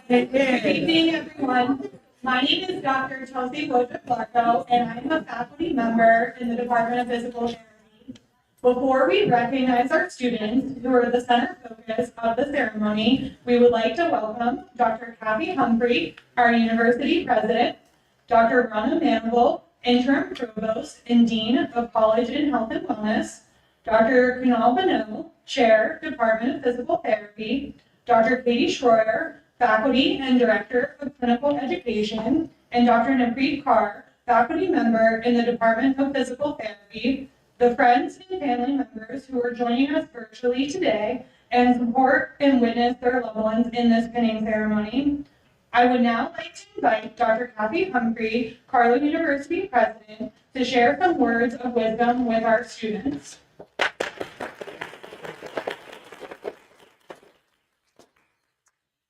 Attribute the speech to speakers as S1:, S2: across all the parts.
S1: Good evening, everyone. My name is Dr. Chelsea Carlow, and I'm a faculty member in the Department of Physical Therapy. Before we recognize our students, who are the center focus of the ceremony, we would like to welcome Dr. Kathy Humphrey, our university president, Dr. Ronna Manival, interim provost and dean of College and Health and Wellness, Dr. Kunal Bano, chair, Department of Physical Therapy, Dr. Katie Schroyer, faculty and director of clinical education, and Dr. Napreet Kaur, faculty member in the Department of Physical Therapy, the friends and family members who are joining us virtually today and support and witness their loved ones in this pinning ceremony. I would now like to invite Dr. Kathy Humphrey, Carlow University president, to share some words of wisdom with our students.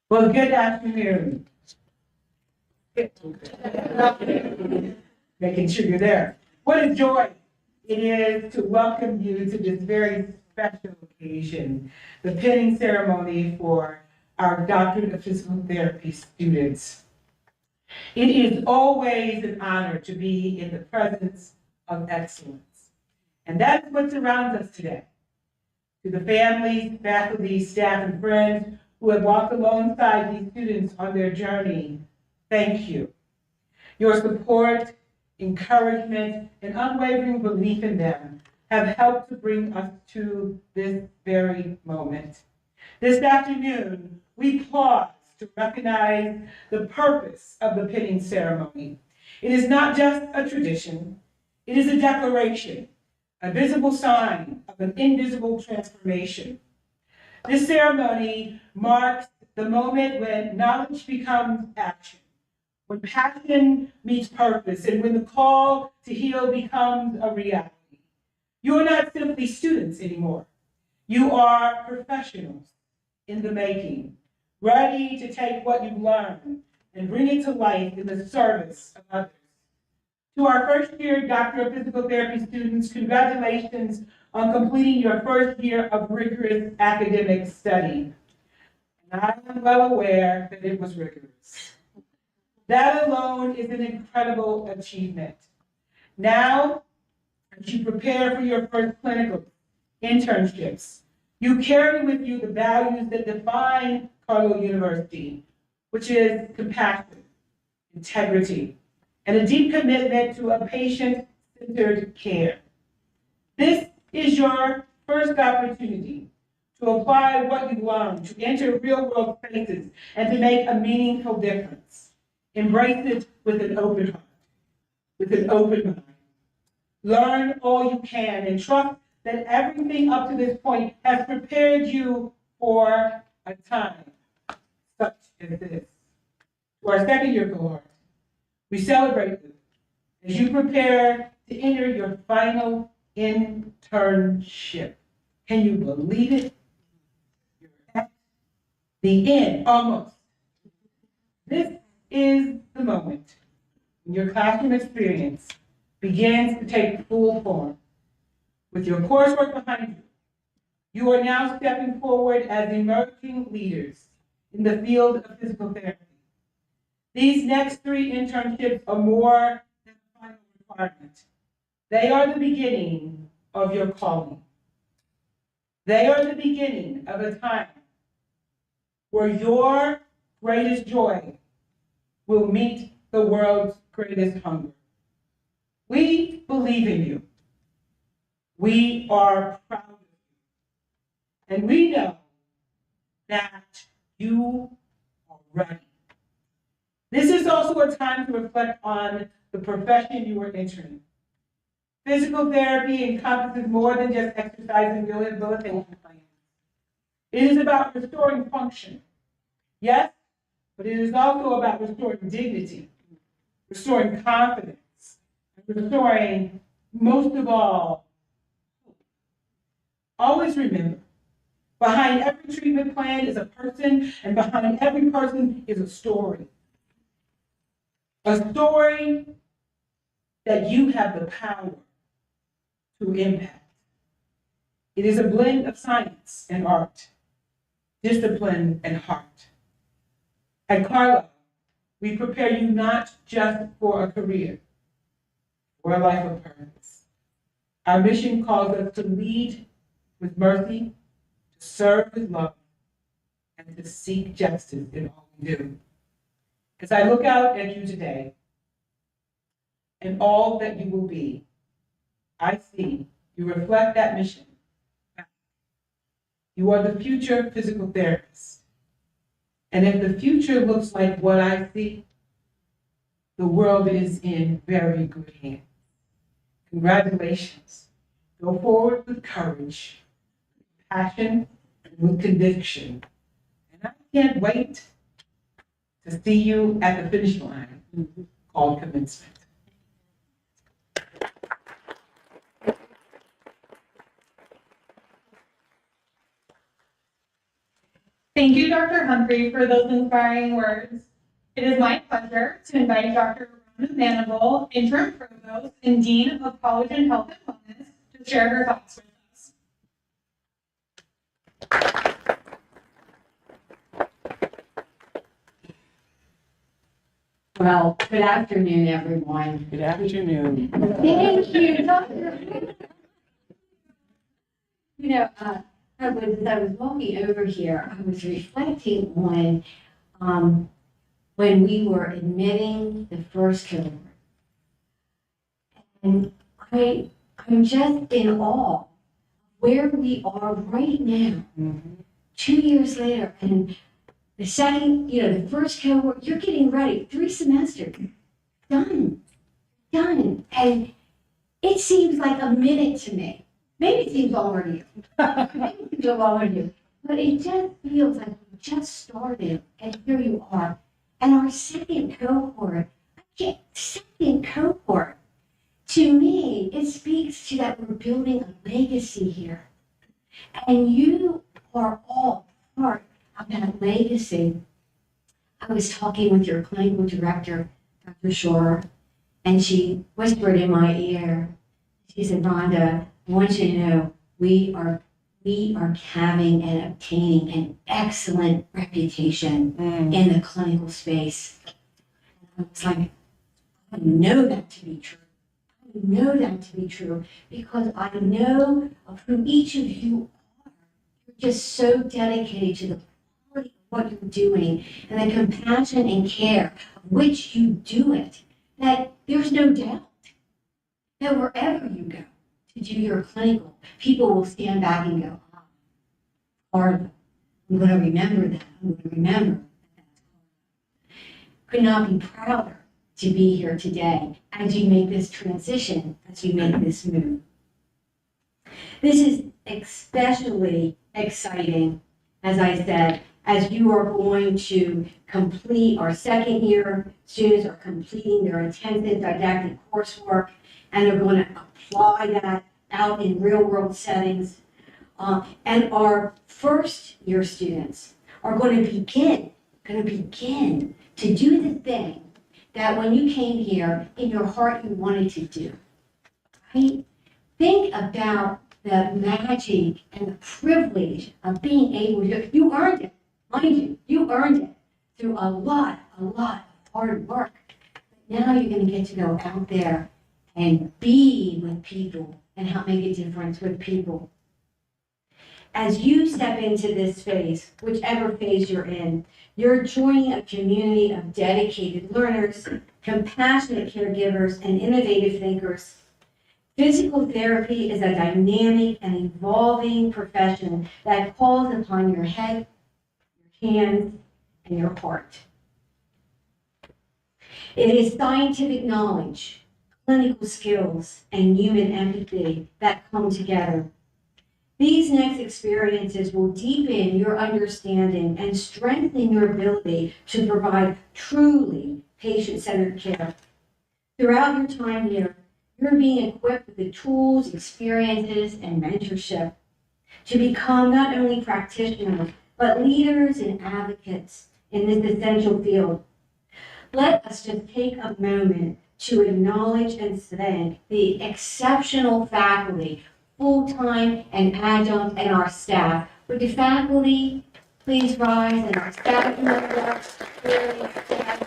S2: Well, good afternoon. Making sure you're there. What a joy it is to welcome you to this very special occasion, the pinning ceremony for our Doctorate of Physical Therapy students. It is always an honor to be in the presence of excellence. And that's what surrounds us today. To the families, faculty, staff, and friends who have walked alongside these students on their journey, thank you. Your support, encouragement, and unwavering belief in them have helped to bring us to this very moment. This afternoon, we pause to recognize the purpose of the pinning ceremony. It is not just a tradition, it is a declaration, a visible sign of an invisible transformation. This ceremony marks the moment when knowledge becomes action, when passion meets purpose, and when the call to heal becomes a reality. You are not simply students anymore. You are professionals in the making, ready to take what you've learned and bring it to life in the service of others. To our first year Doctor of Physical Therapy students, congratulations on completing your first year of rigorous academic study. And I am well aware that it was rigorous. That alone is an incredible achievement. Now, as you prepare for your first clinical internships, you carry with you the values that define Carlow University, which is compassion, integrity, and a deep commitment to a patient-centered care. This is your first opportunity to apply what you've learned, to enter real-world spaces, and to make a meaningful difference. Embrace it with an open heart, with an open mind. Learn all you can and trust that everything up to this point has prepared you for a time such as this. To our second year cohort, we celebrate you as you prepare to enter your final internship. Can you believe it? You're at the end, almost. This is the moment when your classroom experience begins to take full form. With your coursework behind you, you are now stepping forward as emerging leaders in the field of physical therapy. These next 3 internships are more than a final requirement. They are the beginning of your calling. They are the beginning of a time where your greatest joy will meet the world's greatest hunger. We believe in you. We are proud of you. And we know that you are ready. This is also a time to reflect on the profession you are entering. Physical therapy encompasses more than just exercise and rehabilitation plans. It is about restoring function, yes, but it is also about restoring dignity, restoring confidence, and restoring, most of all, hope. Always remember, behind every treatment plan is a person, and behind every person is a story. A story that you have the power to impact. It is a blend of science and art, discipline and heart. At Carlow, we prepare you not just for a career, for a life of purpose. Our mission calls us to lead with mercy, to serve with love, and to seek justice in all we do. As I look out at you today, and all that you will be, I see you reflect that mission. You are the future physical therapist. And if the future looks like what I see, the world is in very good hands. Congratulations. Go forward with courage, passion, and with conviction. And I can't wait to see you at the finish line called commencement.
S1: Thank you, Dr. Humphrey, for those inspiring words. It is my pleasure to invite Dr. Rhonda Manable, Interim Provost and Dean of College and Health and Wellness, to share her thoughts with us.
S3: Well, good afternoon, everyone.
S2: Good afternoon.
S3: Thank you, Dr. You know, as I was walking over here, I was reflecting on when we were admitting the first cohort. And I'm just in awe of where we are right now, 2 years later. And the second, the first cohort, you're getting ready, 3 semesters, done. And it seems like a minute to me. Maybe it seems longer to you. Maybe it seems longer to you. But it just feels like we just started, and here you are. And our second cohort, to me, it speaks to that we're building a legacy here. And you are all part of that legacy, I was talking with your clinical director, Dr. Shore, and she whispered in my ear, she said, Rhonda, I want you to know we are having and obtaining an excellent reputation in the clinical space. And I was like, I know that to be true. I know that to be true because I know of who each of you are. You're just so dedicated to the quality of what you're doing and the compassion and care of which you do it, that there's no doubt that wherever you go to do your clinical, people will stand back and go, ah, Carlow. I'm going to remember that. I'm going to remember that. Could not be prouder to be here today as you make this transition, as you make this move. This is especially exciting, as I said, as you are going to complete, our second year students are completing their intensive didactic coursework and are going to apply that out in real world settings. And our first year students are going to begin to do the thing that when you came here, in your heart you wanted to do, right? Think about the magic and the privilege of being able to, you earned it, mind you earned it through a lot of hard work. But now you're going to get to go out there and be with people and help make a difference with people. As you step into this phase, whichever phase you're in, you're joining a community of dedicated learners, compassionate caregivers, and innovative thinkers. Physical therapy is a dynamic and evolving profession that calls upon your head, your hands, and your heart. It is scientific knowledge, clinical skills, and human empathy that come together. These next experiences will deepen your understanding and strengthen your ability to provide truly patient-centered care. Throughout your time here, you're being equipped with the tools, experiences, and mentorship to become not only practitioners, but leaders and advocates in this essential field. Let us just take a moment to acknowledge and thank the exceptional faculty, full-time and adjunct, and our staff. Would the faculty please rise and our staff members really stand?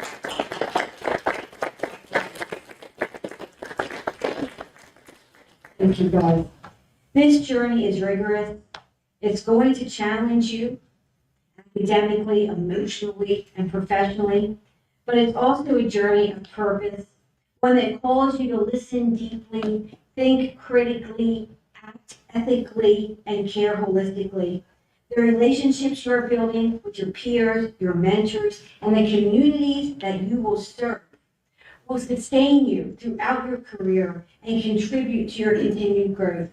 S3: Thank you, guys. This journey is rigorous. It's going to challenge you academically, emotionally, and professionally, but it's also a journey of purpose, one that calls you to listen deeply, think critically, act ethically, and care holistically. The relationships you're building with your peers, your mentors, and the communities that you will serve will sustain you throughout your career and contribute to your continued growth.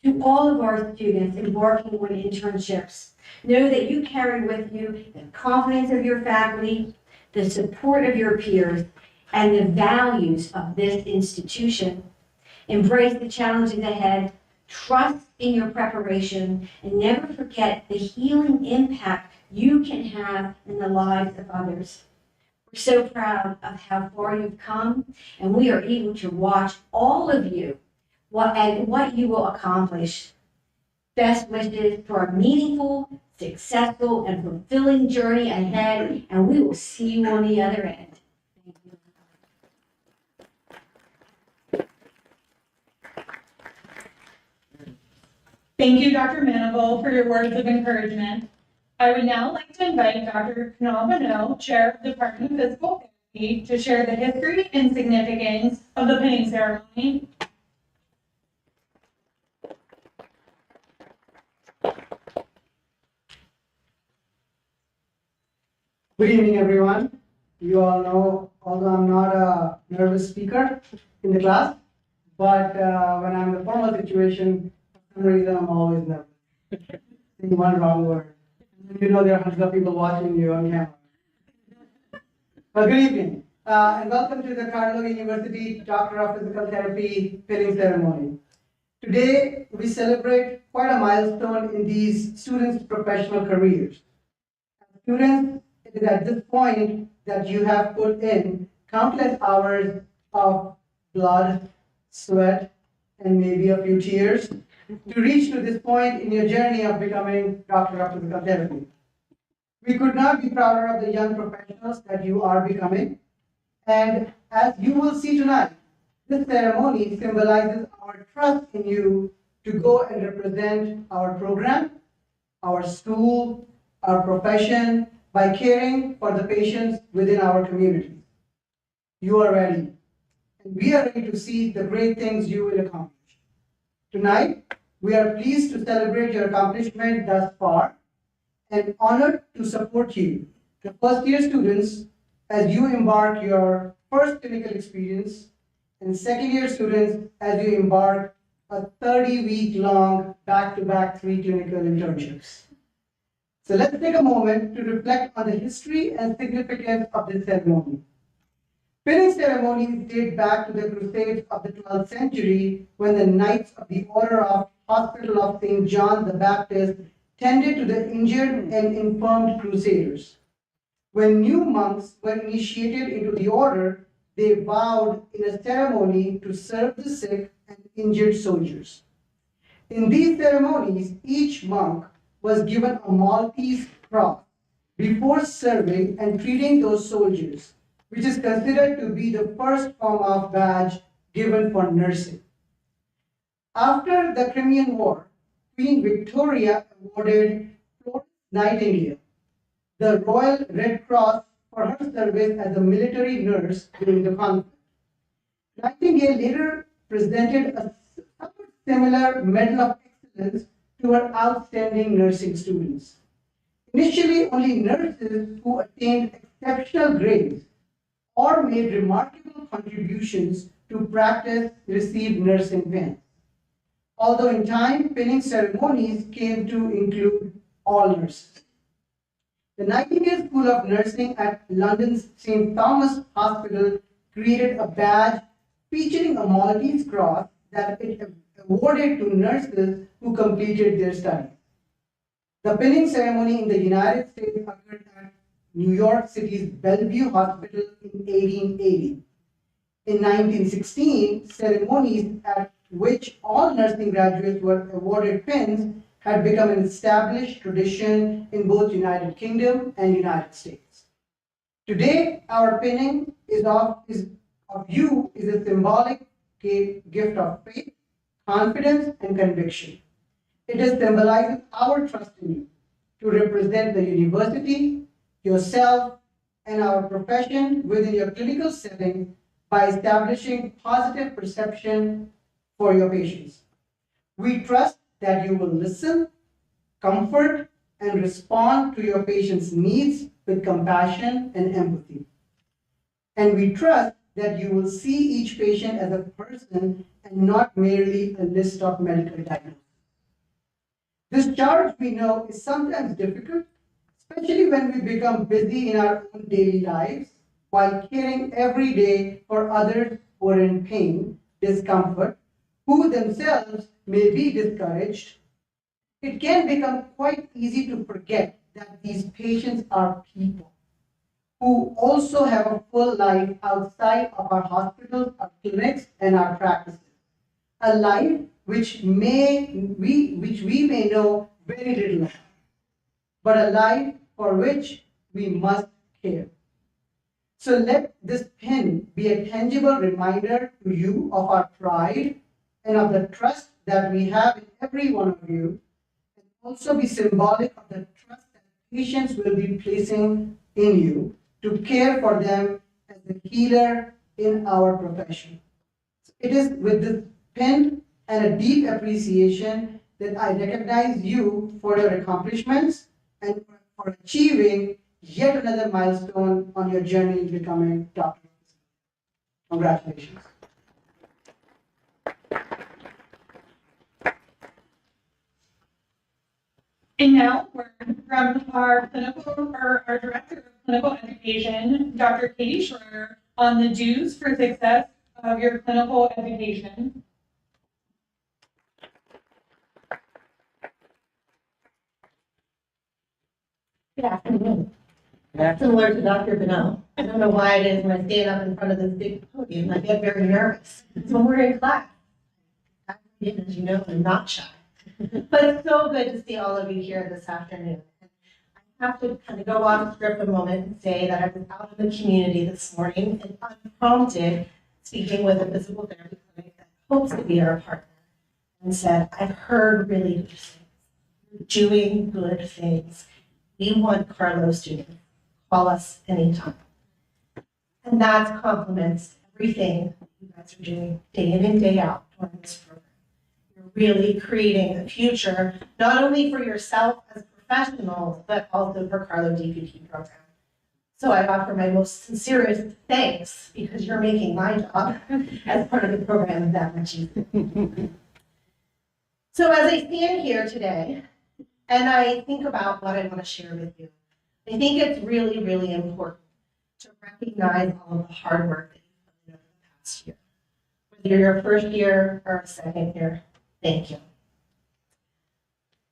S3: To all of our students embarking on internships, know that you carry with you the confidence of your faculty, the support of your peers, and the values of this institution. Embrace the challenges ahead, trust in your preparation, and never forget the healing impact you can have in the lives of others. We're so proud of how far you've come, and we are able to watch all of you what you will accomplish. Best wishes for a meaningful, successful, and fulfilling journey ahead, and we will see you on the other end. Thank you.
S1: Thank you, Dr. Manival, for your words of encouragement. I would now like to invite Dr. Carlow, Chair of the Department of Physical Therapy, to share the history and significance of the pinning ceremony.
S4: Good evening, everyone. You all know, although I'm not a nervous speaker in the class, but when I'm in a formal situation, for some reason I'm always nervous. Saying one wrong word. You know there are hundreds of people watching you on camera. Well, good evening, and welcome to the Carlow University Doctor of Physical Therapy pinning ceremony. Today, we celebrate quite a milestone in these students' professional careers. Students, it is at this point that you have put in countless hours of blood, sweat, and maybe a few tears to reach to this point in your journey of becoming Doctor of Physical Therapy. We could not be prouder of the young professionals that you are becoming. And as you will see tonight, this ceremony symbolizes our trust in you to go and represent our program, our school, our profession by caring for the patients within our community. You are ready, and we are ready to see the great things you will accomplish. Tonight, we are pleased to celebrate your accomplishment thus far and honored to support you, the first year students, as you embark your first clinical experience, and second year students as you embark a 30-week long back-to-back 3 clinical internships. So let's take a moment to reflect on the history and significance of this ceremony. Pinning ceremonies date back to the Crusades of the 12th century when the Knights of the Order of Hospital of St. John the Baptist tended to the injured and infirmed crusaders. When new monks were initiated into the order, they vowed in a ceremony to serve the sick and injured soldiers. In these ceremonies, each monk was given a Maltese cross before serving and treating those soldiers, which is considered to be the first form of badge given for nursing. After the Crimean War, Queen Victoria awarded Florence Nightingale the Royal Red Cross for her service as a military nurse during the conflict. Nightingale later presented a somewhat similar Medal of Excellence to her outstanding nursing students. Initially, only nurses who attained exceptional grades or made remarkable contributions to practice received nursing pins. Although in time, pinning ceremonies came to include all nurses. The Nightingale School of Nursing at London's St. Thomas Hospital created a badge featuring a Maltese cross that it awarded to nurses who completed their studies. The pinning ceremony in the United States occurred at New York City's Bellevue Hospital in 1880. In 1916, ceremonies at which all nursing graduates were awarded pins had become an established tradition in both United Kingdom and United States. Today, our pinning of you is a symbolic gift of faith, confidence, and conviction. It symbolizes our trust in you to represent the university, yourself, and our profession within your clinical setting by establishing positive perception for your patients. We trust that you will listen, comfort, and respond to your patient's needs with compassion and empathy. And we trust that you will see each patient as a person and not merely a list of medical diagnoses. This charge, we know, is sometimes difficult, especially when we become busy in our own daily lives while caring every day for others who are in pain, discomfort, who themselves may be discouraged. It can become quite easy to forget that these patients are people who also have a full life outside of our hospitals, our clinics, and our practices. A life which we may know very little of, but a life for which we must care. So let this pin be a tangible reminder to you of our pride and of the trust that we have in every one of you, and also be symbolic of the trust that patients will be placing in you to care for them as the healer in our profession. So it is with this pin and a deep appreciation that I recognize you for your accomplishments and for achieving yet another milestone on your journey in becoming doctor. Congratulations.
S1: And now we're from our director of clinical education, Dr. Katie Schroeder, on the dues for success of your clinical education.
S5: Good afternoon. Similar to Dr. Beno. I don't know why it is when I stand up in front of this big podium, I get very nervous. It's when we're in class. As you know, I'm not shy. But it's so good to see all of you here this afternoon. I have to kind of go off script a moment and say that I was out in the community this morning and unprompted speaking with a physical therapy clinic that hopes to be our partner and said, I've heard really good things. You're doing good things. We want Carlow students. Call us anytime. And that complements everything you guys are doing day in and day out during this program. You're really creating a future, not only for yourself as professionals, but also for Carlow DPT program. So I offer my most sincerest thanks because you're making my job as part of the program that much easier. So as I stand here today, and I think about what I want to share with you, I think it's really, really important to recognize all of the hard work that you've done over the past year. Whether you're your first year or a second year, thank you.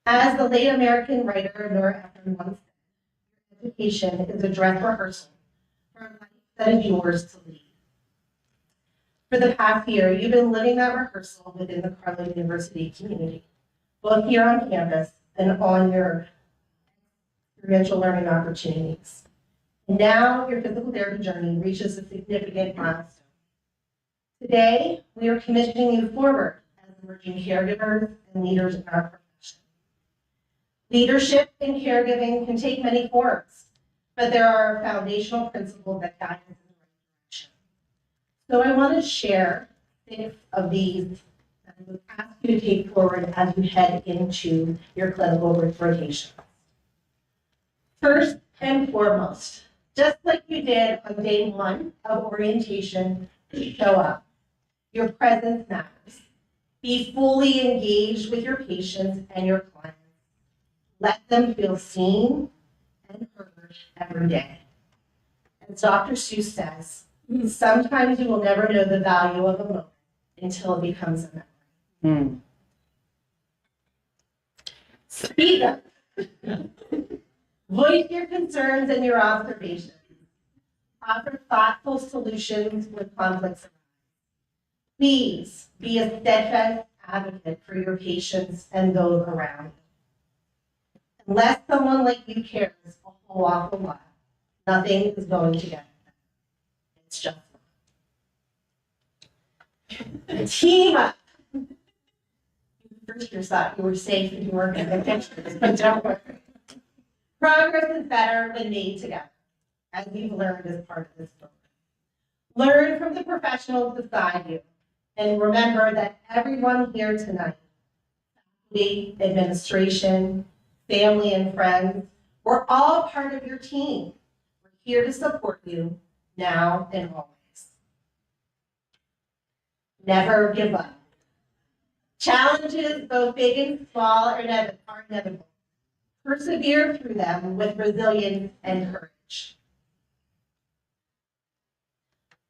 S5: As the late American writer Nora Ephron once said, education is a dress rehearsal for a life that is yours to lead. For the past year, you've been living that rehearsal within the Carlow University community, both here on campus and on your experiential learning opportunities. And now your physical therapy journey reaches a significant milestone. Today, we are commissioning you forward as emerging caregivers and leaders in our profession. Leadership in caregiving can take many forms, but there are foundational principles that guide us in the right direction. So I want to share 6 of these that I would ask you to take forward as you head into your clinical rotations. First and foremost, just like you did on day 1 of orientation, show up. Your presence matters. Be fully engaged with your patients and your clients. Let them feel seen and heard every day. As Dr. Seuss says, sometimes you will never know the value of a moment until it becomes a memory. Speak up. Voice your concerns and your observations. Offer thoughtful solutions when conflicts arise. Please be a steadfast advocate for your patients and those around you. Unless someone like you cares a whole awful lot, nothing is going to get done. It's just not. Team up. First, you thought you were safe and you weren't going to get pictures, but don't worry. Progress is better when made together, as you've learned as part of this program. Learn from the professionals beside you, and remember that everyone here tonight, faculty, administration, family, and friends, we're all part of your team. We're here to support you now and always. Never give up. Challenges, both big and small, are inevitable. Persevere through them with resilience and courage.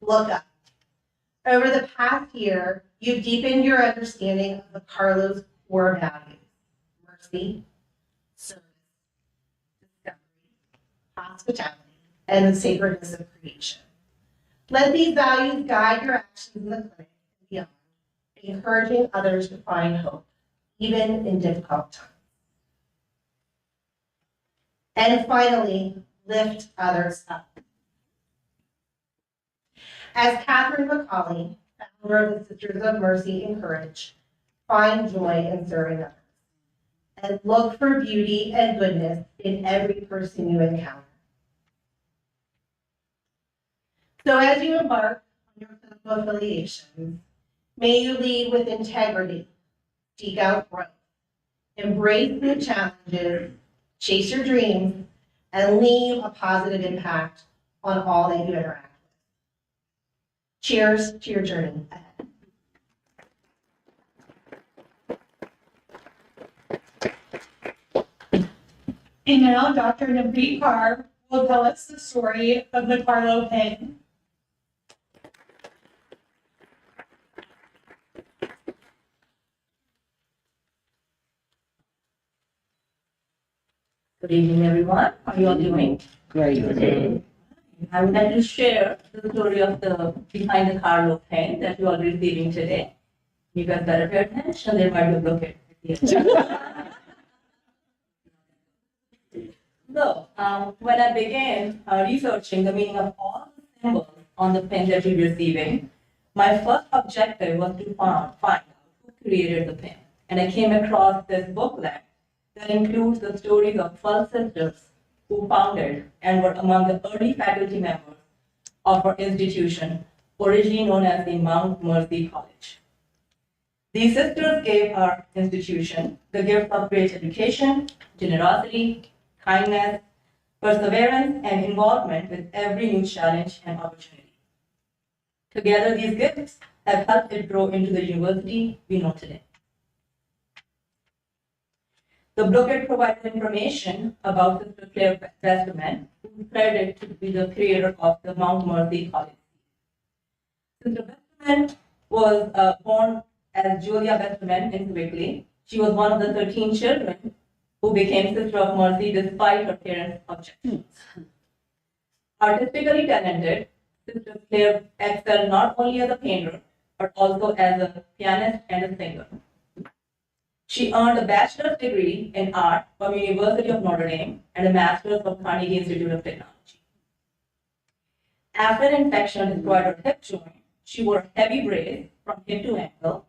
S5: Look up. Over the past year, you've deepened your understanding of the Carlow's core values: mercy, service, discovery, hospitality, and the sacredness of creation. Let these values guide your actions in the clinic and beyond, encouraging others to find hope, even in difficult times. And finally, lift others up. As Catherine McCauley, founder of the Sisters of Mercy, encouraged, find joy in serving others, and look for beauty and goodness in every person you encounter. So as you embark on your clinical affiliations, may you lead with integrity, seek out growth, embrace new challenges, chase your dreams, and leave a positive impact on all that you interact with. Cheers to your journey ahead.
S1: And now Dr. Navreet Kaur will tell us the story of the Carlow pin.
S6: Good evening, everyone. How are you all doing?
S2: Great.
S6: Today, I would like to share the story of the behind the Carlow pen that you are receiving today. You guys better pay attention. There might be a blockade at the end. So, when I began researching the meaning of all the symbols on the pen that you're receiving, my first objective was to find out who created the pen. And I came across this booklet that includes the stories of 12 sisters who founded and were among the early faculty members of our institution, originally known as the Mount Mercy College. These sisters gave our institution the gift of great education, generosity, kindness, perseverance, and involvement with every new challenge and opportunity. Together, these gifts have helped it grow into the university we know today. The booklet provides information about Sister Claire Westerman, who is credited to be the creator of the Mount Mercy College. Sister Westerman was born as Julia Westerman in Wickley. She was one of the 13 children who became Sister of Mercy despite her parents' objections. Artistically talented, Sister Claire excelled not only as a painter, but also as a pianist and a singer. She earned a bachelor's degree in art from University of Notre Dame and a master's from Carnegie Institute of Technology. After an infection destroyed her hip joint, she wore a heavy brace from hip to ankle.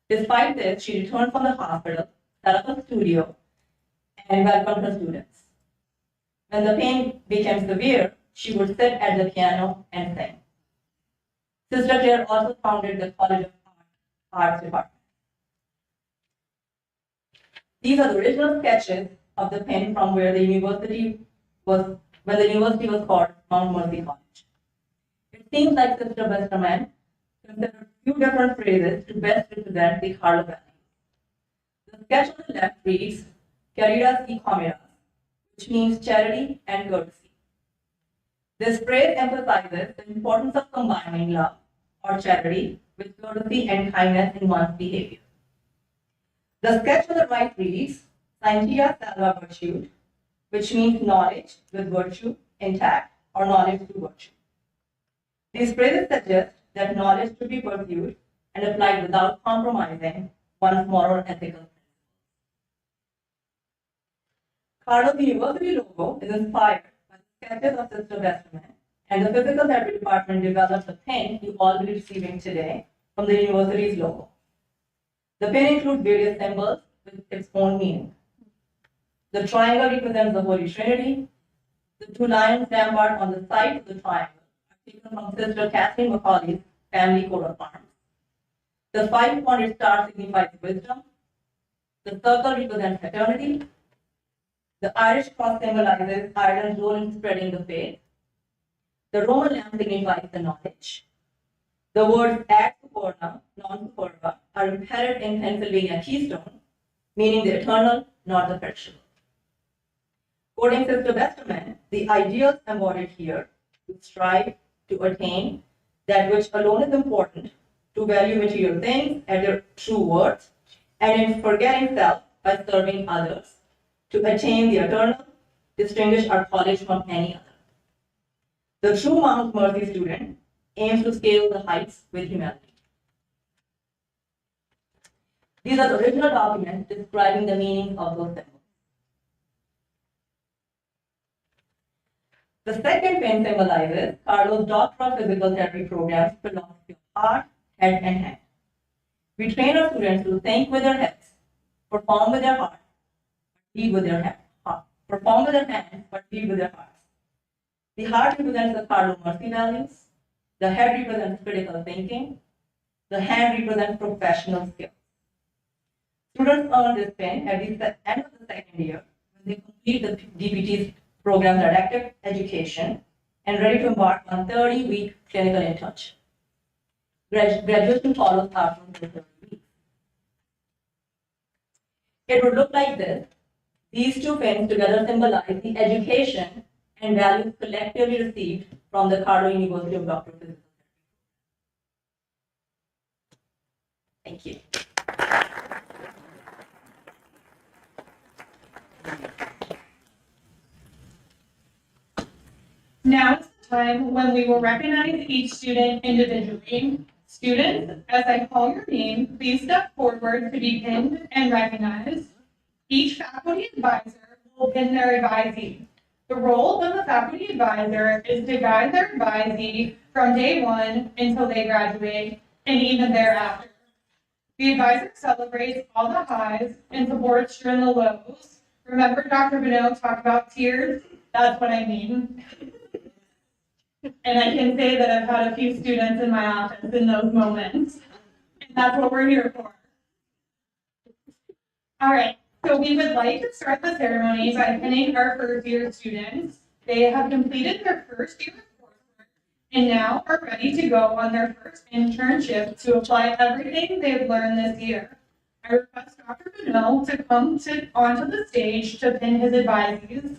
S6: Despite this, she returned from the hospital, set up a studio, and welcomed her students. When the pain became severe, she would sit at the piano and sing. Sister Claire also founded the College of Arts Department. These are the original sketches of the pen from where the university was, when the university was called Mount Mercy College. It seems like Sister Westerman considered a few different phrases to best represent the Carlow values. The sketch on the left reads, Caritas y Comidas, which means charity and courtesy. This phrase emphasizes the importance of combining love or charity with courtesy and kindness in one's behavior. The sketch on the right reads, Scientia salva virtute, which means knowledge with virtue intact or knowledge through virtue. These phrases suggest that knowledge should be pursued and applied without compromising one's moral and ethical principles. Carlow's University logo is inspired by the sketches of Sister Westerman, and the physical therapy department developed the pen you all will be receiving today from the university's logo. The pen includes various symbols with its own meaning. The triangle represents the Holy Trinity. The two lions rampart on the sides of the triangle are taken from Sister Kathleen Macaulay's family coat of arms. The five-pointed star signifies wisdom. The circle represents eternity. The Irish cross symbolizes Ireland's role in spreading the faith. The Roman lamp signifies the knowledge. The words ad superna, non superva are embedded in Pennsylvania keystone, meaning the eternal, not the perishable. Quoting Sister Westerman, the ideals embodied here to strive to attain that which alone is important, to value material things at their true worth, and in forgetting self by serving others, to attain the eternal, distinguish our college from any other. The true Mount Mercy student aims to scale the heights with humility. These are the original documents describing the meaning of those symbols. The second pen symbolizes Carlow's Doctor of Physical Therapy program's philosophy of heart, head, and hand. We train our students to think with their heads, perform with their heart, lead with their heart. Perform with their hands, but lead with their hearts. The heart represents the Carlow Mercy values. The head represents critical thinking. The hand represents professional skills. Students earn this pen at the end of the second year when they complete the DPT's program's adaptive education and ready to embark on 30-week clinical internship. Graduation follows after the 30 weeks. It would look like this. These two pens together symbolize the education and values collectively received from the Carlow University of Dr. Physical Therapy. Thank you.
S1: Now is the time when we will recognize each student individually. Students, as I call your name, please step forward to be pinned and recognized. Each faculty advisor will pin their advisee. The role of the faculty advisor is to guide their advisee from day one until they graduate and even thereafter. The advisor celebrates all the highs and supports during the lows. Remember Dr. Bonneau talked about tears? That's what I mean. And I can say that I've had a few students in my office in those moments. And that's what we're here for. All right, so we would like to start the ceremony by pinning our first year students. They have completed their first year of coursework and now are ready to go on their first internship to apply everything they've learned this year. I request Dr. Bonneau to come onto the stage to pin his advisees.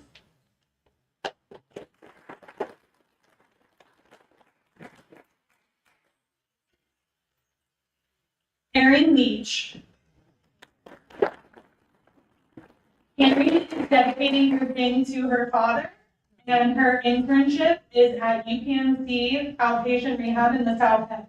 S1: Erin Leach. Henry is dedicating her pin to her father, and her internship is at UPMC Outpatient Rehab in the South Hills.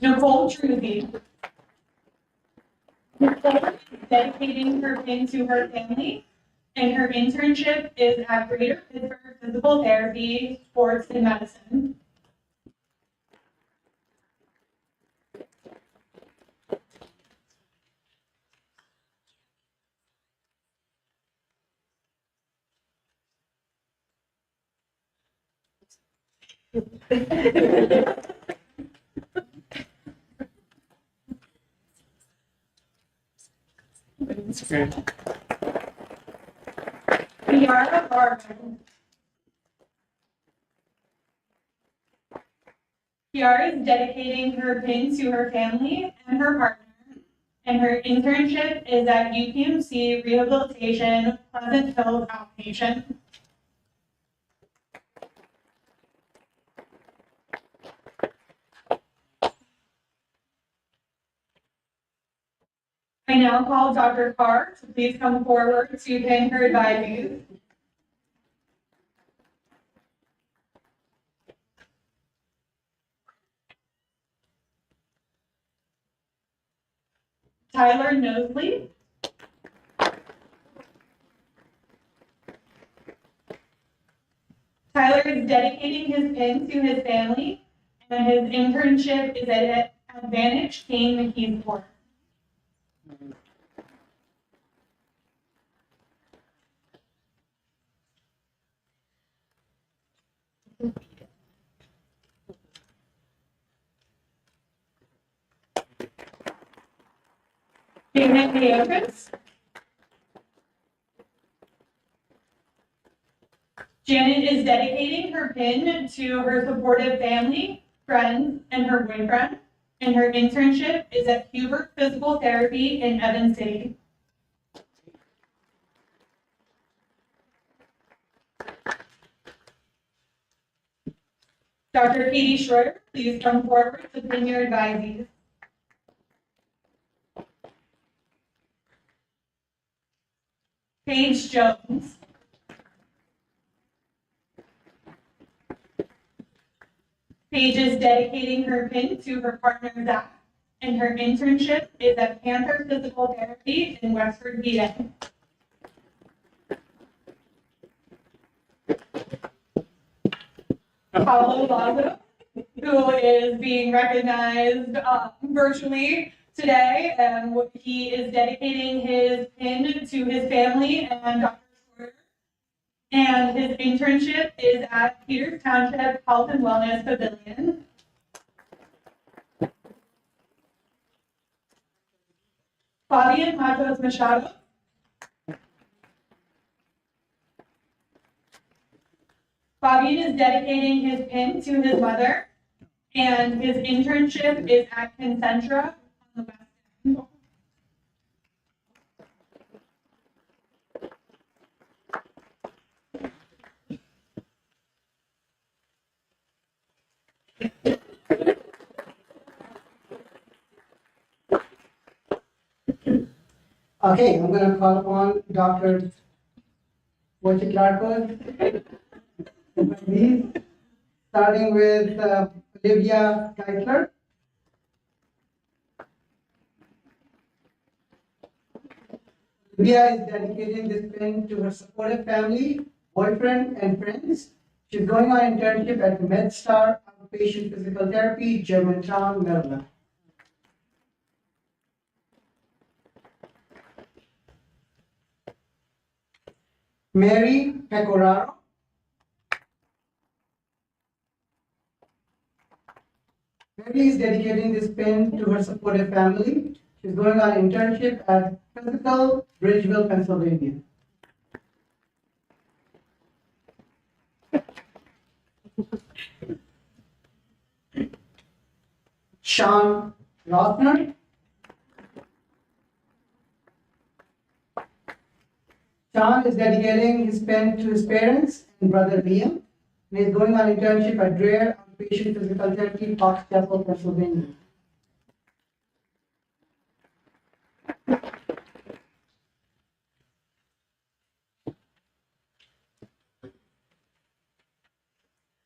S1: Nicole Truzzi. Nicole is dedicating her pin to her family, and her internship is at Greater Pittsburgh Physical Therapy, Sports, and Medicine. Kiara Barber. Kiara is dedicating her pin to her family and her partner, and her internship is at UPMC Rehabilitation, Pleasant Hills Outpatient. I now call Dr. Carr to please come forward to pin her advisees. Tyler Nosley. Tyler is dedicating his pin to his family, and his internship is at Advantage King McKeesport. Janet Leokas. Janet is dedicating her pin to her supportive family, friends, and her boyfriend, and her internship is at Hubert Physical Therapy in Evans City. Dr. Katie Schroeder, please come forward to pin your advisees. Paige Jones. Paige is dedicating her pin to her partner Zach, and her internship is at Panther Physical Therapy in Westford, PA. Carlow Lazo, who is being recognized virtually today, and he is dedicating his pin to his family and Dr. Schroeder. And his internship is at Peters Township Health and Wellness Pavilion. Fabian Matos Machado. Fabian is dedicating his pin to his mother, and his internship is at Concentra on the West End.
S4: Okay, I'm gonna call upon Dr. Wojciechowski. Please, starting with Olivia Geisler. Olivia is dedicating this pin to her supportive family, boyfriend, and friends. She's going on internship at MedStar Outpatient Physical Therapy, Germantown, Maryland. Mary Pecoraro. Mary is dedicating this pin to her supportive family. She's going on internship at Physical Bridgeville, Pennsylvania. Sean Rothner. Sean is dedicating his pen to his parents and brother Liam, and is going on internship at Dreher Outpatient Physical Therapy, Fox Chapel, Pennsylvania.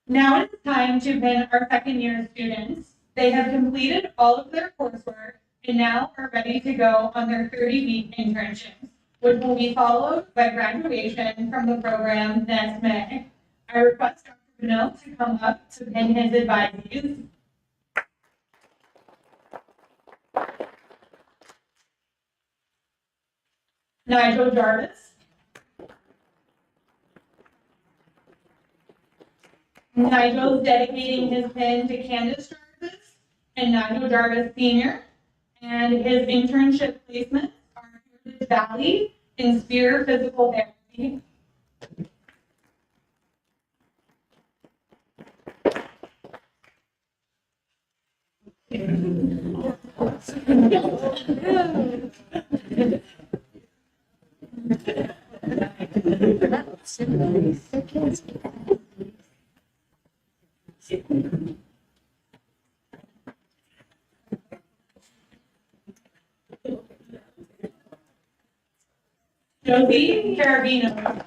S1: Now it's time to pin our second year students. They have completed all of their coursework and now are ready to go on their 30-week internships, which will be followed by graduation from the program next May. I request Dr. Bonneau to come up to pin his advisees. Nigel Jarvis. Nigel is dedicating his pin to Candace Jarvis and Nigel Jarvis Sr. And his internship placements are Heritage Valley in Spear Physical Therapy. Josie Carabino.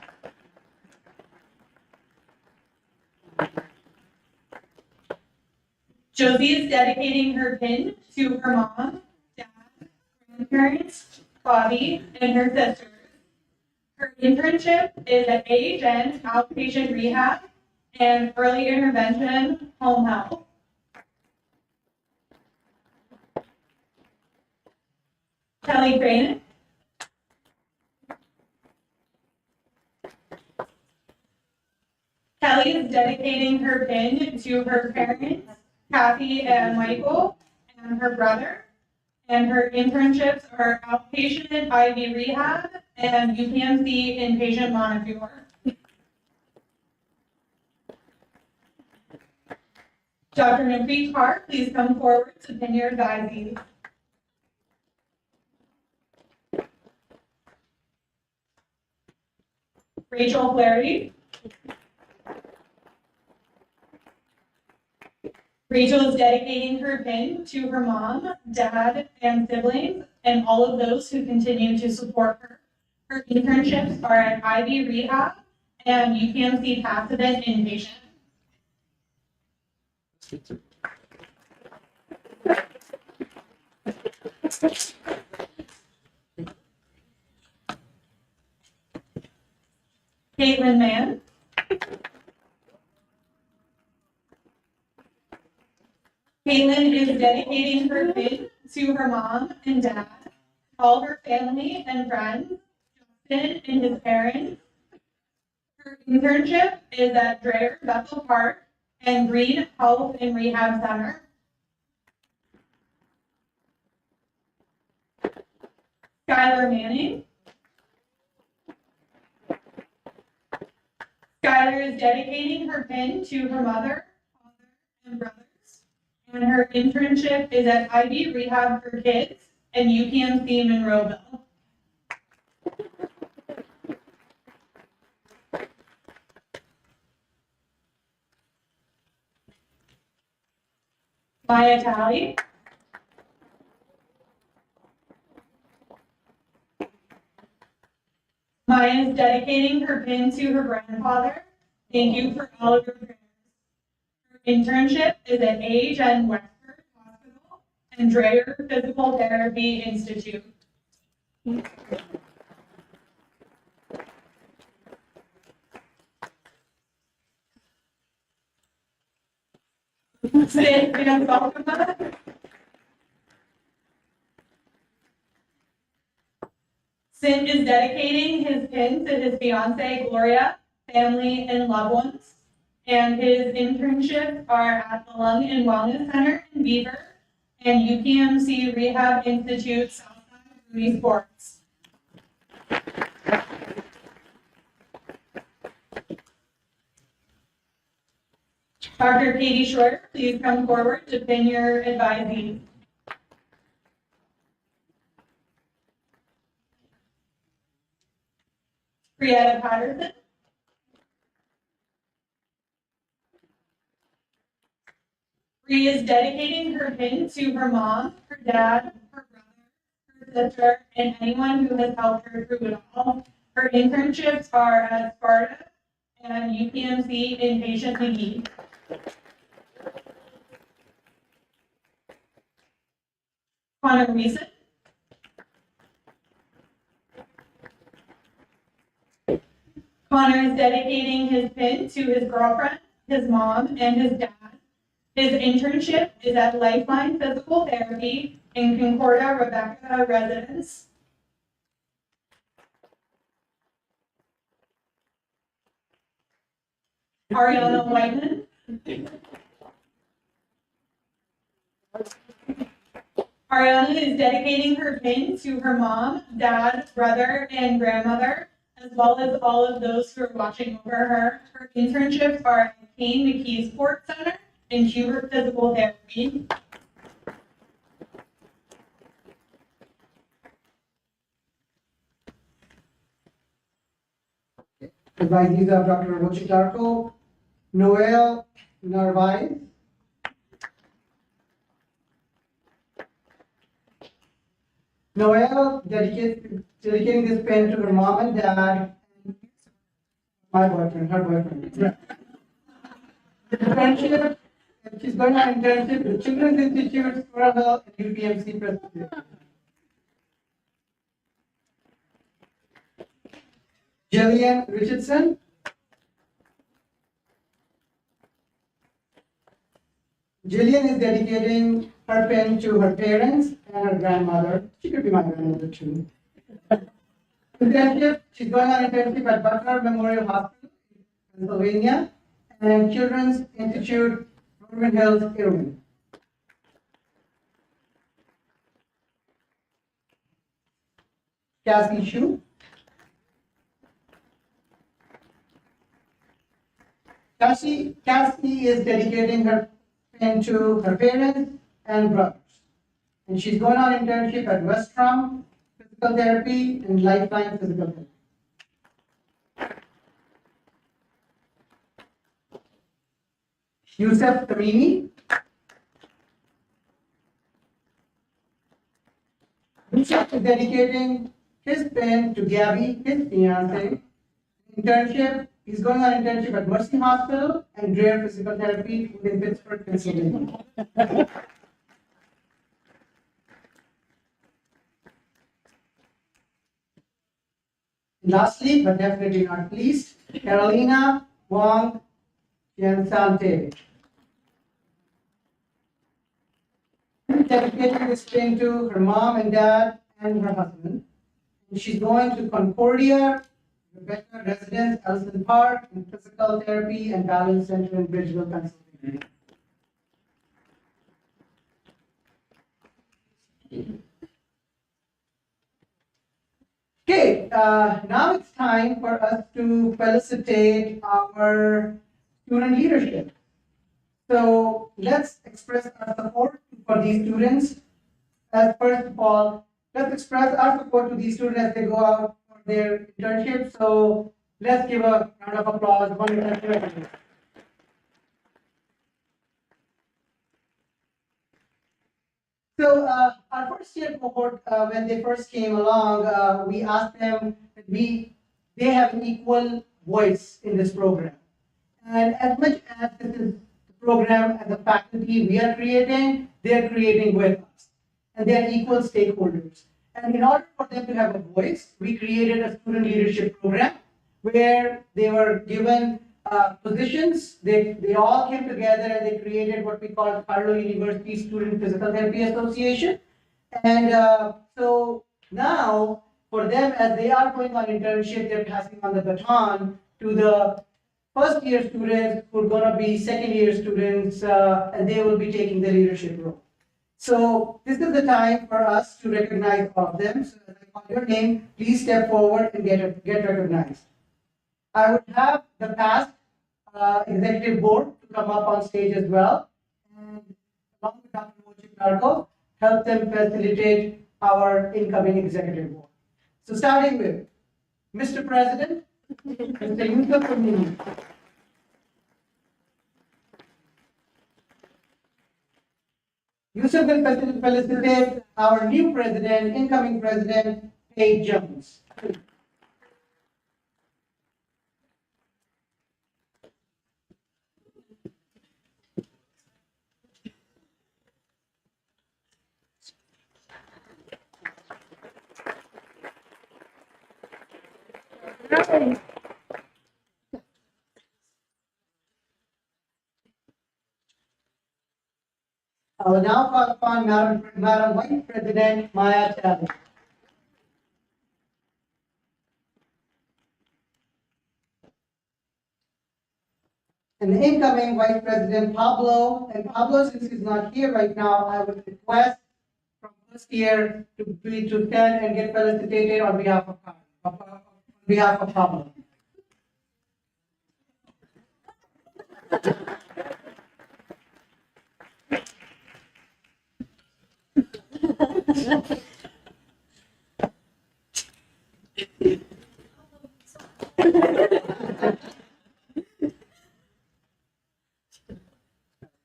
S1: Josie is dedicating her pin to her mom, dad, grandparents, Bobby, and her sisters. Her internship is at AHN Outpatient Rehab and Early Intervention Home Health. Kelly Cranen. Kelly is dedicating her pin to her parents, Kathy and Michael, and her brother. And her internships are outpatient IV rehab and UPMC inpatient monitor. Dr. Navreet Kaur, please come forward to pin your advisees. Rachel Flaherty. Rachel is dedicating her pin to her mom, dad, and siblings, and all of those who continue to support her. Her internships are at IV rehab and UPMC passive inpatient. Caitlin Mann. Caitlin is dedicating her pin to her mom and dad, all her family and friends, Justin and his parents. Her internship is at Dreher Bethel Park and Green Health and Rehab Center. Skylar Manning. Skylar is dedicating her pin to her mother, father, and brothers. And her internship is at IV Rehab for Kids and UPMC Monroeville. Maya Talley. Maya is dedicating her pin to her grandfather. Thank you for all of your prayers. Her internship is at Age and Wexford Hospital and Dreyer Physical Therapy Institute. Sid, welcome back. Sid is dedicating his pin to his fiancee Gloria, family, and loved ones. And his internships are at the Lung and Wellness Center in Beaver and UPMC Rehab Institute Southside Ruby Sports. Dr. Katie Schroeder, please come forward to pin your advisees. Brietta Patterson. Bree is dedicating her pin to her mom, her dad, her brother, her sister, and anyone who has helped her through it all. Her internships are at Sparta and UPMC Inpatient McGee. Connor Reeson. Connor is dedicating his pin to his girlfriend, his mom, and his dad. His internship is at Lifeline Physical Therapy in Concordia Rebecca Residence. Ariana Whiteman. Ariana is dedicating her pin to her mom, dad, brother, and grandmother, as well as all of those who are watching over her. Her internships are at Kane McKee Sports Center and Hubert Physical Therapy.
S4: Advisees of Dr. Rochi Clarko, Noel Narvaez, Noel dedicating this pen to her mom and dad, my boyfriend, her boyfriend. Internship, she's going on internship with Children's Institute, Squirrel Hill, and UPMC President. Jillian Richardson. Jillian is dedicating her pen to her parents and her grandmother. She could be my grandmother too. Internship, she's going on internship at Butler Memorial Hospital in Pennsylvania and Children's Institute, Roman Hills, Irving. Cassie Shu. Cassie is dedicating her pen to her parents and brothers. And she's going on internship at Westrom Physical Therapy and Lifeline Physical Therapy. Yusuf Tamimi. Yusuf is dedicating his pen to Gabby, his fiance. Internship, he's going on internship at Mercy Hospital and Dreyer Physical Therapy in Pittsburgh, Pennsylvania. Lastly, but definitely not least, Carolina Wong Yansante. Dedicating this pen to her mom and dad and her husband. And she's going to Concordia Rebecca Residence, Ellison Park, and Physical Therapy and Balance Center in Bridgeville, Pennsylvania. Okay, now it's time for us to felicitate our student leadership. So let's express our support for these students. As first of all, let's express our support to these students as they go out for their internship. So let's give a round of applause. So our first year cohort, when they first came along, we asked them, we they have an equal voice in this program. And as much as this is the program and the faculty we are creating, they are creating with us. And they are equal stakeholders. And in order for them to have a voice, we created a student leadership program where they were given positions. They all came together and they created what we call Carlow University Student Physical Therapy Association. And so now, for them, as they are going on internship, they're passing on the baton to the first year students who are going to be second year students, and they will be taking the leadership role. So this is the time for us to recognize all of them. So as I call your name, please step forward and get recognized. I would have the past executive board to come up on stage as well, and along with Dr. Carlow, help them facilitate our incoming executive board. So starting with Mr. President, Mr. Yusuf Amini. Yusuf will felicitate our new president, incoming president, Paige Jones. I will now call upon Madam Vice President Maya Chavez. And the incoming Vice President Pablo, and Pablo, since he's not here right now, I would request from first year to stand and get felicitated on behalf of Pablo.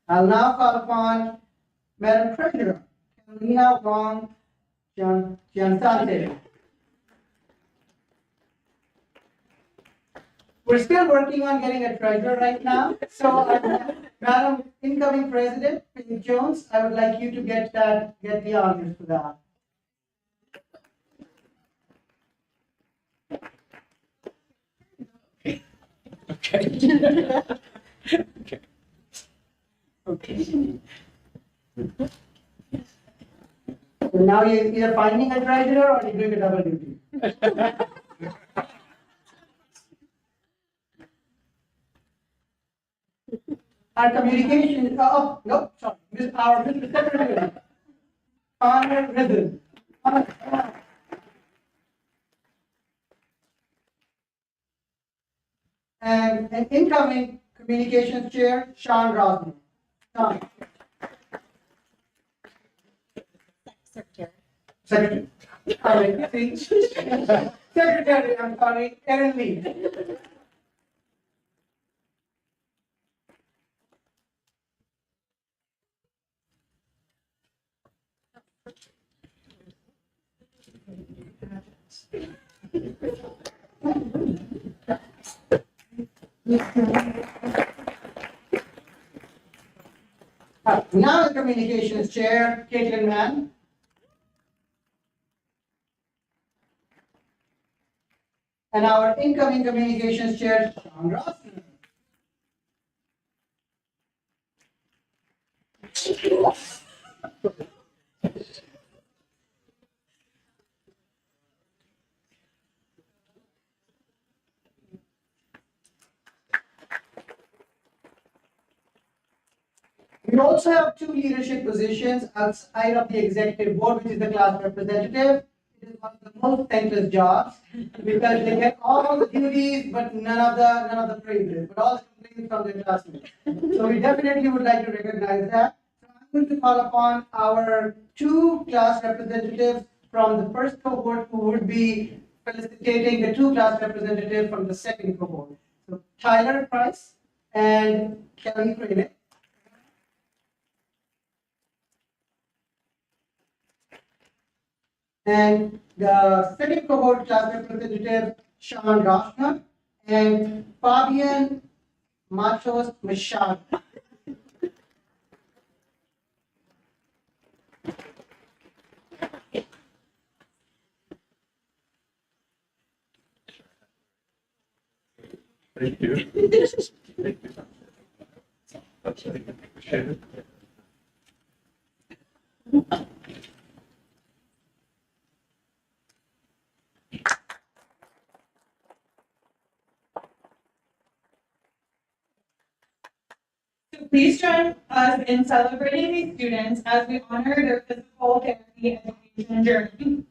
S4: I'll now call upon Madam Treasurer, Carolina Wong Giansante. We're still working on getting a treasurer right now. So, Madam Incoming President, Paige Jones, I would like you to get the honors for that.
S7: Okay. Okay.
S4: So now you're either finding a treasurer or you're doing a double duty. Our communication, no, sorry, our Mr. Secretary, Honor Rhythm. And an incoming communications chair, Sean Rosman. Sean. Secretary. Secretary, I'm sorry, Erin Lee. Now the communications chair, Caitlin Mann. And our incoming communications chair, Sean Rossman. We also have two leadership positions outside of the executive board, which is the class representative. It is one of the most thankless jobs because they get all the duties, but none of the praises, but all the complaints from their classmates. So we definitely would like to recognize that. So I'm going to call upon our two class representatives from the first cohort who would be felicitating the two class representatives from the second cohort. So Tyler Price and Kelly Crane. And the second cohort class representative, Sean Rossner, and Fabian Matos Machado.
S7: Thank you. Thank you. That's it. Appreciate it.
S1: So please join us in celebrating these students as we honor their physical therapy education journey.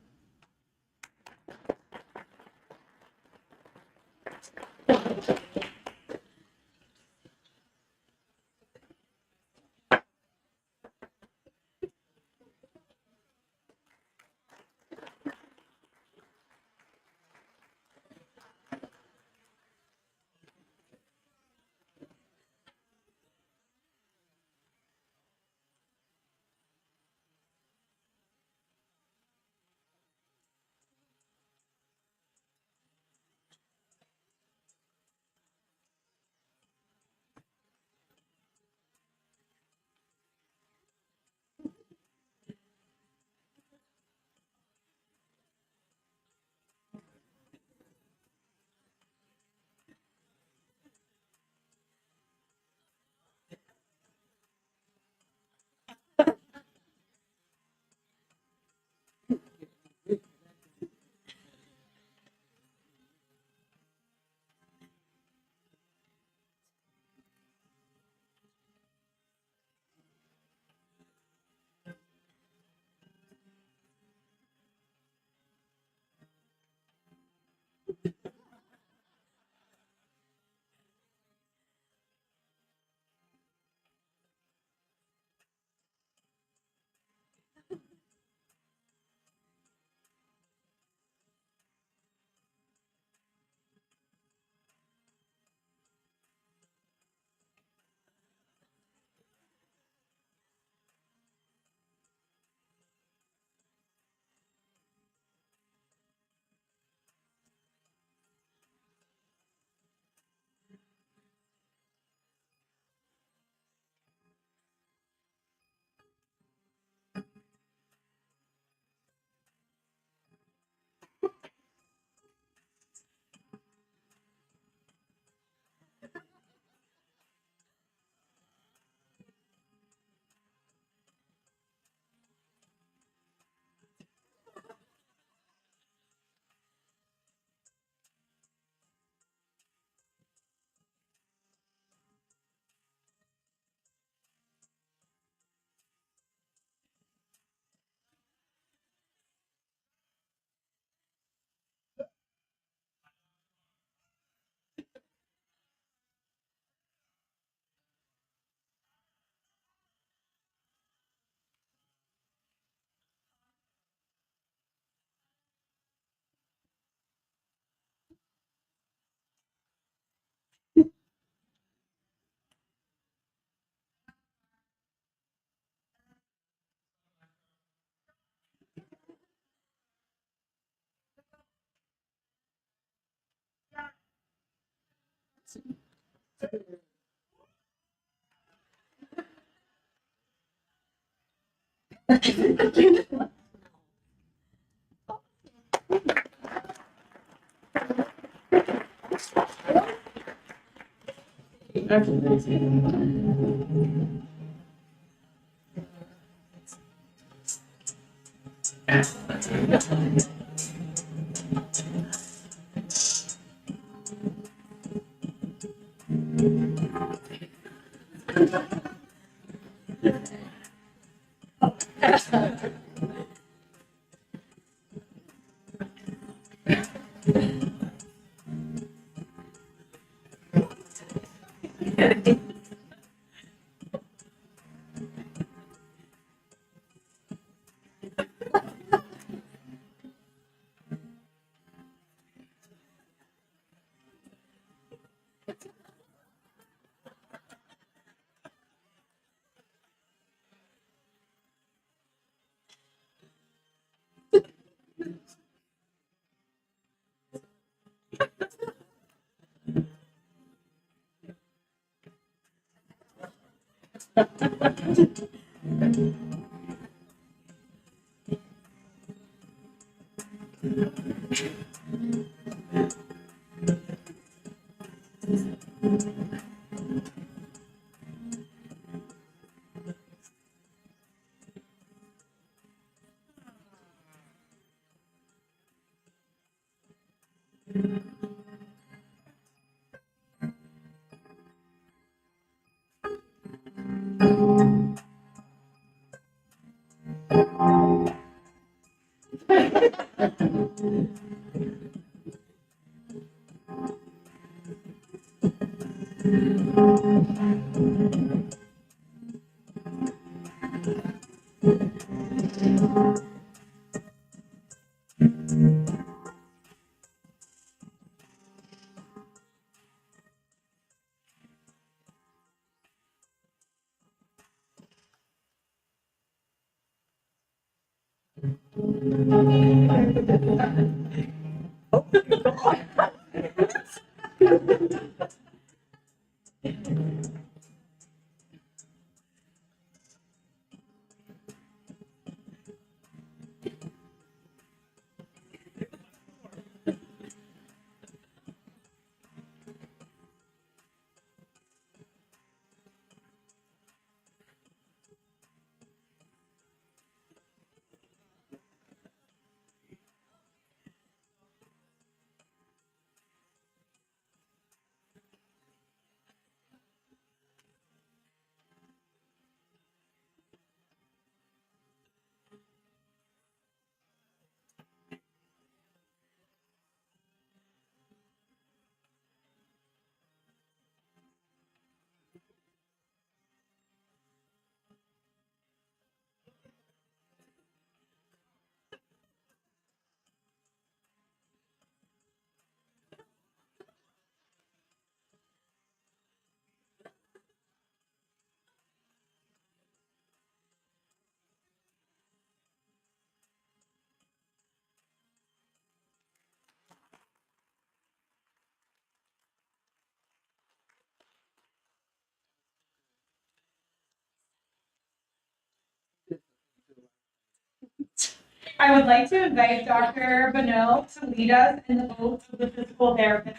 S1: I would like to invite Dr. Bonneau to lead us in the oath of the physical therapist.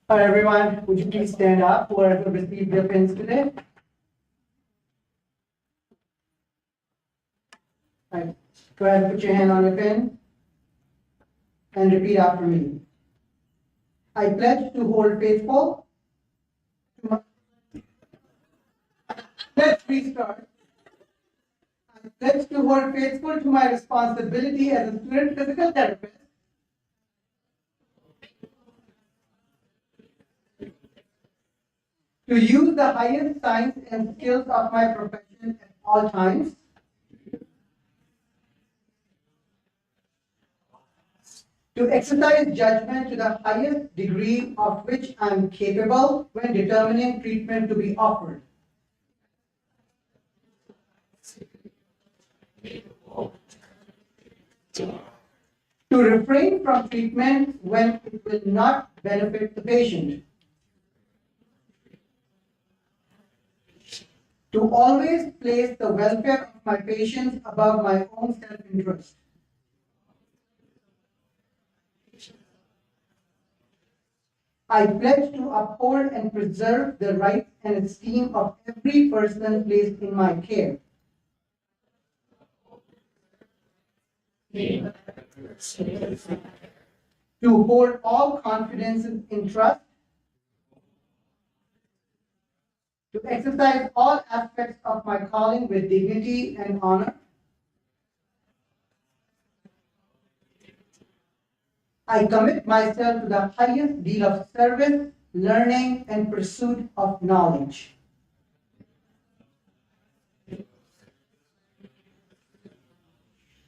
S4: Hi, everyone. Would you please stand up who have received their pins today? Right. Go ahead and put your hand on your pin and repeat after me. I pledge to hold faithful to my... Let's restart. I pledge to hold faithful to my responsibility as a student physical therapist to use the highest science and skills of my profession at all times, to exercise judgment to the highest degree of which I am capable when determining treatment to be offered, to refrain from treatment when it will not benefit the patient, to always place the welfare of my patients above my own self-interest, I pledge to uphold and preserve the rights and esteem of every person placed in my care, to hold all confidences in trust, to exercise all aspects of my calling with dignity and honor. I commit myself to the highest deal of service, learning, and pursuit of knowledge.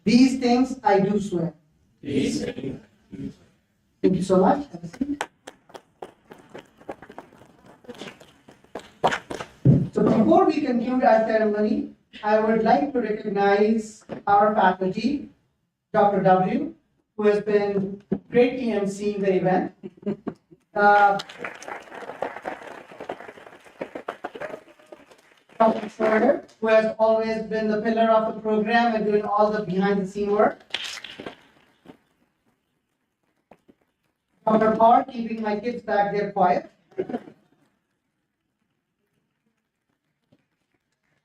S4: These things I do swear. Thank you so much. Have a seat. Before we conclude our ceremony, I would like to recognize our faculty, Dr. W, who has been greatly emceeing the event. Dr. Schroeder, who has always been the pillar of the program and doing all the behind-the-scene work. Dr. Parr, keeping my kids back there quiet.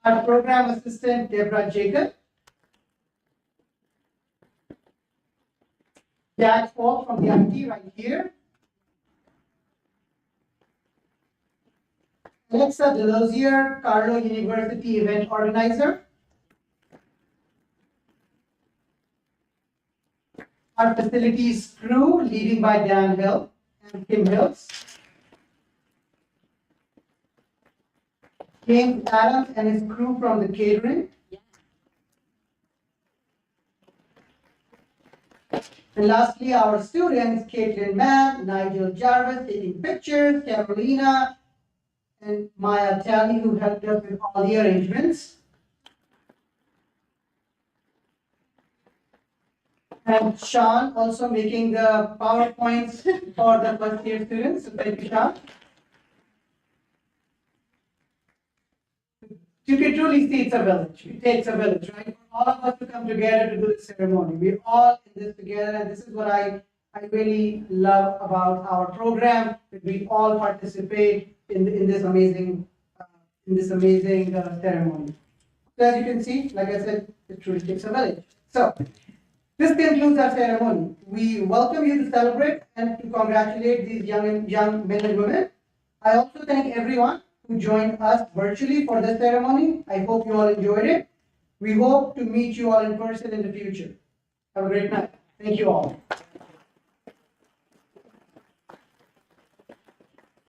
S4: Our program assistant, Deborah Jacob. Jack Falk from the IT right here. Alexa Delosier, Carlow University event organizer. Our facilities crew, leading by Dan Hill and Kim Hills. James Adams and his crew from the catering. And lastly, our students, Caitlin Mann, Nigel Jarvis taking pictures, Carolina, and Maya Talley, who helped us with all the arrangements. And Sean also making the PowerPoints for the first year students. So thank you, Sean. You can truly see it's a village. It takes a village, right? For all of us to come together to do the ceremony. We're all in this together, and this is what I really love about our program, that we all participate in this amazing ceremony. So as you can see, like I said, it truly takes a village. So this concludes our ceremony. We welcome you to celebrate and to congratulate these young men and women. I also thank everyone who joined us virtually for this ceremony. I hope you all enjoyed it. We hope to meet you all in person in the future. Have a great night. Thank you all.